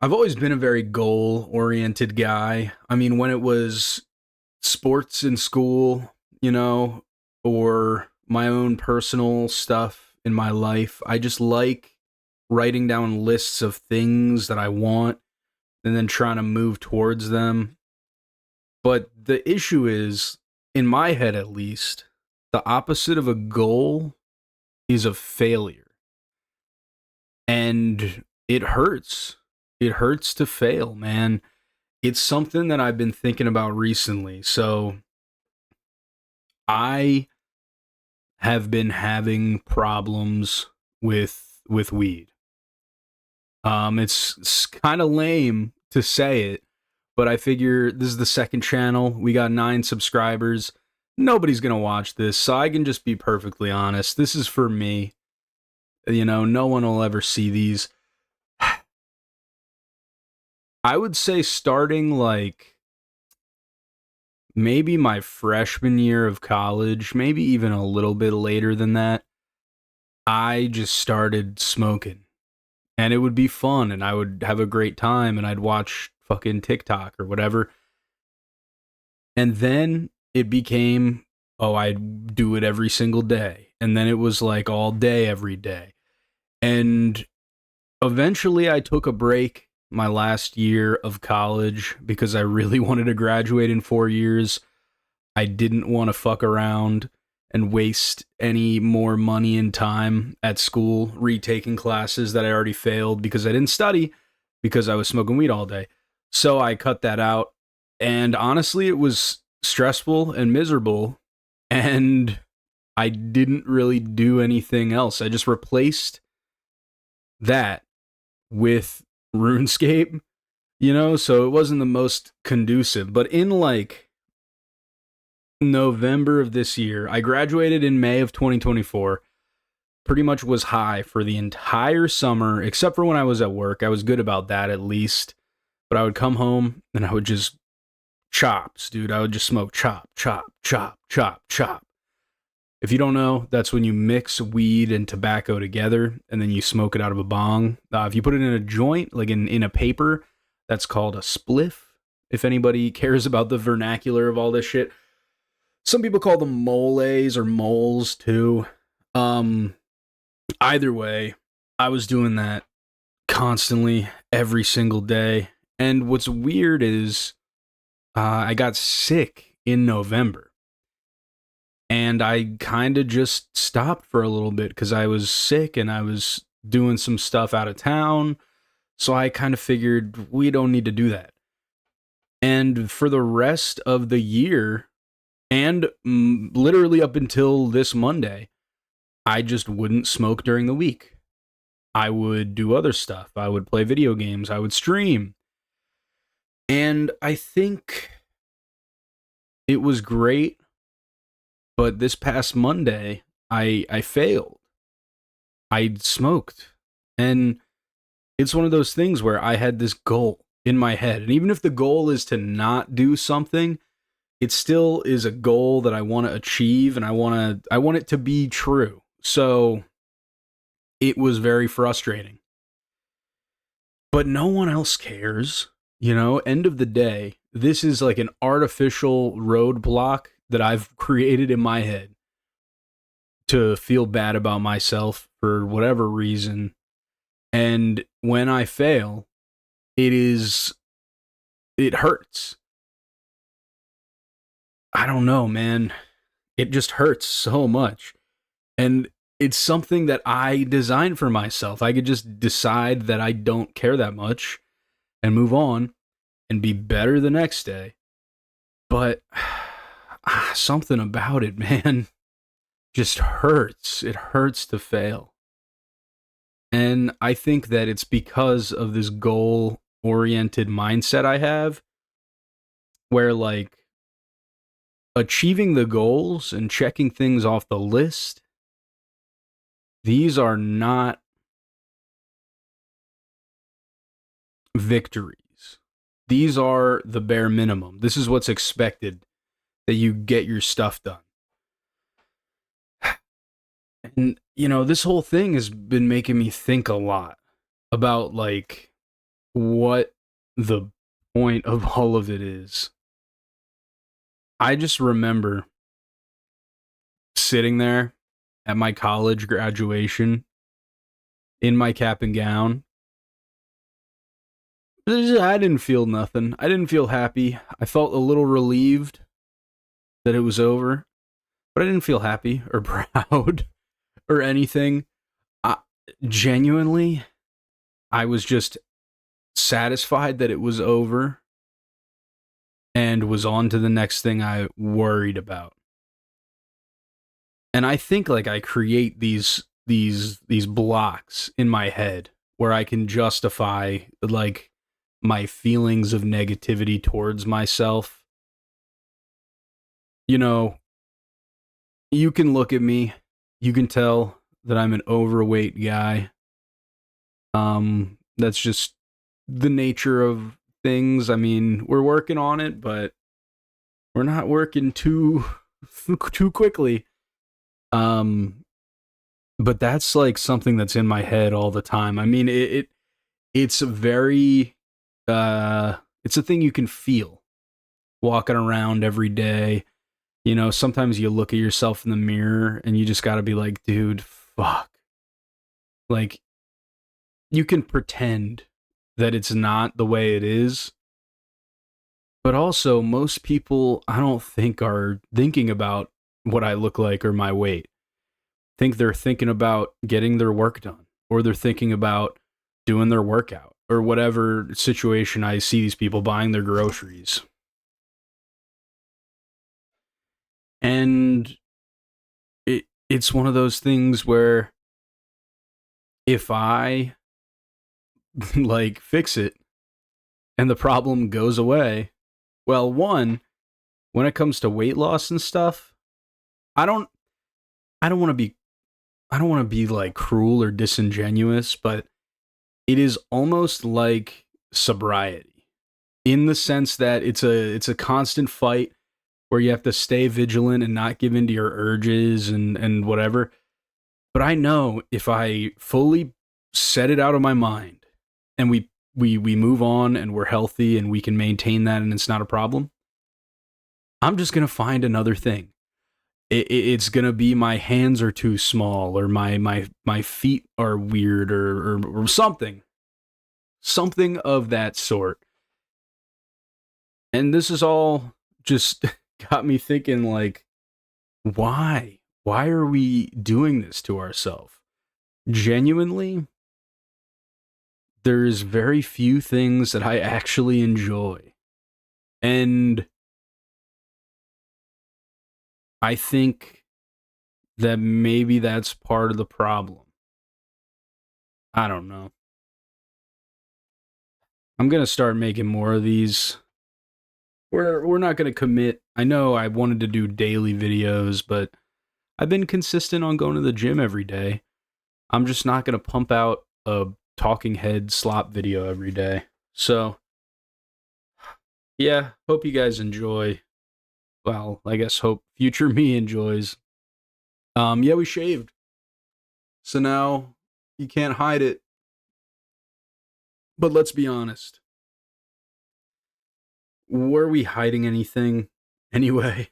I've always been a very goal oriented guy. I mean, when it was sports in school, or my own personal stuff in my life, I just like writing down lists of things that I want and then trying to move towards them. But the issue is, in my head at least, the opposite of a goal is a failure. And it hurts. It hurts to fail, man. It's something that I've been thinking about recently. So I have been having problems with weed. It's kind of lame to say it, but I figure this is the second channel. We got 9 subscribers. Nobody's gonna watch this, so I can just be perfectly honest. This is for me. No one will ever see these. I would say starting like maybe my freshman year of college, maybe even a little bit later than that, I just started smoking. And it would be fun and I would have a great time and I'd watch fucking TikTok or whatever. And then it became, oh, I'd do it every single day. And then it was like all day, every day. And eventually I took a break my last year of college because I really wanted to graduate in 4 years. I didn't want to fuck around and waste any more money and time at school retaking classes that I already failed because I didn't study because I was smoking weed all day. So I cut that out. And honestly, it was stressful and miserable. And I didn't really do anything else. I just replaced that with RuneScape, so it wasn't the most conducive. But in like November of this year, I graduated in May of 2024, pretty much was high for the entire summer, except for when I was at work. I was good about that at least. But I would come home and I would just chops, dude. I would just smoke chop, chop, chop, chop, chop. If you don't know, that's when you mix weed and tobacco together and then you smoke it out of a bong. If you put it in a joint, like in a paper, that's called a spliff. If anybody cares about the vernacular of all this shit. Some people call them moles or moles too. Either way, I was doing that constantly every single day. And what's weird is I got sick in November. And I kind of just stopped for a little bit because I was sick and I was doing some stuff out of town. So I kind of figured we don't need to do that. And for the rest of the year, and literally up until this Monday, I just wouldn't smoke during the week. I would do other stuff. I would play video games. I would stream. And I think it was great. But this past Monday, I failed. I smoked. And it's one of those things where I had this goal in my head. And even if the goal is to not do something, it still is a goal that I want to achieve and I want it to be true. So it was very frustrating. But no one else cares. End of the day, this is like an artificial roadblock that I've created in my head to feel bad about myself for whatever reason. And when I fail, it hurts. I don't know, man. It just hurts so much. And it's something that I designed for myself. I could just decide that I don't care that much and move on and be better the next day. But something about it, man, just hurts. It hurts to fail. And I think that it's because of this goal oriented mindset I have, where like achieving the goals and checking things off the list, these are not victories. These are the bare minimum. This is what's expected, that you get your stuff done. And, this whole thing has been making me think a lot about, like, what the point of all of it is. I just remember sitting there at my college graduation in my cap and gown. I didn't feel nothing. I didn't feel happy. I felt a little relieved that it was over, but I didn't feel happy or proud or anything. I, Genuinely, I was just satisfied that it was over and was on to the next thing I worried about. And I think like I create these blocks in my head where I can justify like my feelings of negativity towards myself. You know, you can look at me, you can tell that I'm an overweight guy. That's just the nature of things. I mean, we're working on it, but we're not working too quickly. Um, but that's like something that's in my head all the time. I mean, it's very it's a thing you can feel walking around every day. You know, sometimes you look at yourself in the mirror and you just got to be like, dude, fuck. Like you can pretend that it's not the way it is, but also most people I don't think are thinking about what I look like or my weight. Think they're thinking about getting their work done, or they're thinking about doing their workout, or whatever situation I see these people buying their groceries. And it's one of those things where if I like fix it and the problem goes away, well, one, when it comes to weight loss and stuff, I don't I don't want to be I don't want to be like cruel or disingenuous, but it is almost like sobriety in the sense that it's a constant fight where you have to stay vigilant and not give in to your urges and whatever. But I know if I fully set it out of my mind and we move on and we're healthy and we can maintain that and it's not a problem, I'm just gonna find another thing. It's gonna be my hands are too small or my feet are weird or something of that sort. And this is all just got me thinking like, why are we doing this to ourselves? Genuinely, there's very few things that I actually enjoy. And I think that maybe that's part of the problem. I don't know. I'm going to start making more of these. We're not going to commit. I know I wanted to do daily videos, but I've been consistent on going to the gym every day. I'm just not going to pump out a talking head slop video every day. So, yeah, hope you guys enjoy. Well, I guess hope future me enjoys. Yeah, we shaved. So now you can't hide it. But let's be honest. Were we hiding anything anyway?